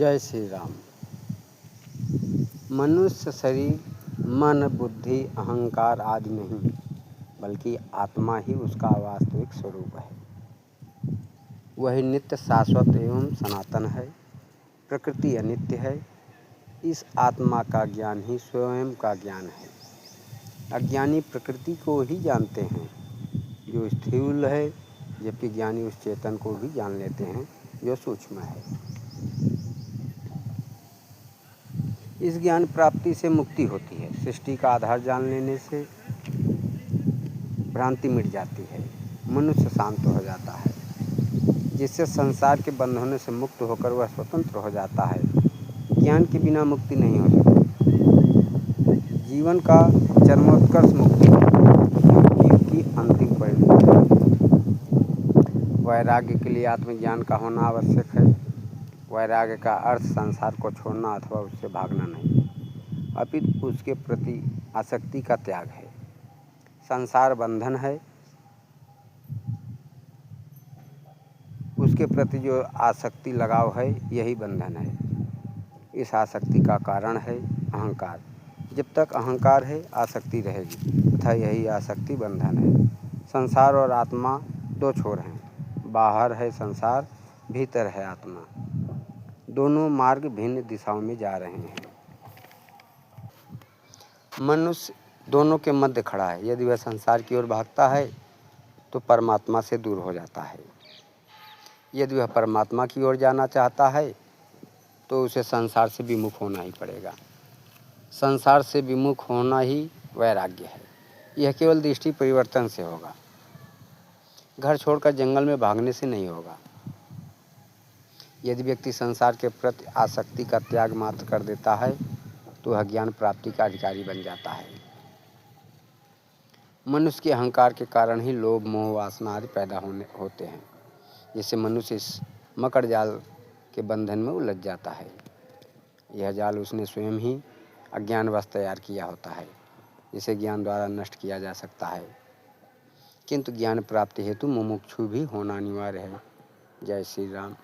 जय श्री राम। मनुष्य शरीर मन बुद्धि अहंकार आदि नहीं, बल्कि आत्मा ही उसका वास्तविक स्वरूप है। वही नित्य शाश्वत एवं सनातन है। प्रकृति अनित्य है। इस आत्मा का ज्ञान ही स्वयं का ज्ञान है। अज्ञानी प्रकृति को ही जानते हैं जो स्थूल है, जबकि ज्ञानी उस चेतन को भी जान लेते हैं जो सूक्ष्म है। इस ज्ञान प्राप्ति से मुक्ति होती है। सृष्टि का आधार जान लेने से भ्रांति मिट जाती है। मनुष्य शांत हो जाता है, जिससे संसार के बंधनों से मुक्त होकर वह स्वतंत्र हो जाता है। ज्ञान के बिना मुक्ति नहीं हो सकती। जीवन का चरमोत्कर्ष मुक्ति जीव की अंतिम परिणति है। वैराग्य के लिए आत्मज्ञान का होना आवश्यक है। वैराग्य का अर्थ संसार को छोड़ना अथवा उससे भागना नहीं, अपितु उसके प्रति आसक्ति का त्याग है। संसार बंधन है, उसके प्रति जो आसक्ति लगाव है यही बंधन है। इस आसक्ति का कारण है अहंकार। जब तक अहंकार है आसक्ति रहेगी तथा यही आसक्ति बंधन है। संसार और आत्मा दो छोर हैं। बाहर है संसार, भीतर है आत्मा। दोनों मार्ग भिन्न दिशाओं में जा रहे हैं। मनुष्य दोनों के मध्य खड़ा है। यदि वह संसार की ओर भागता है तो परमात्मा से दूर हो जाता है। यदि वह परमात्मा की ओर जाना चाहता है तो उसे संसार से विमुख होना ही पड़ेगा। संसार से विमुख होना ही वैराग्य है। यह केवल दृष्टि परिवर्तन से होगा। घर छोड़कर जंगल में भागने से नहीं होगा। यदि व्यक्ति संसार के प्रति आसक्ति का त्याग मात्र कर देता है तो वह ज्ञान प्राप्ति का अधिकारी बन जाता है। मनुष्य के अहंकार के कारण ही लोभ मोह वासना आदि पैदा होते हैं, जिससे मनुष्य इस मकड़ जाल के बंधन में उलझ जाता है। यह जाल उसने स्वयं ही अज्ञानवश तैयार किया होता है, जिसे ज्ञान द्वारा नष्ट किया जा सकता है। किंतु ज्ञान प्राप्ति हेतु मुमुक्षु भी होना अनिवार्य है। जय श्री राम।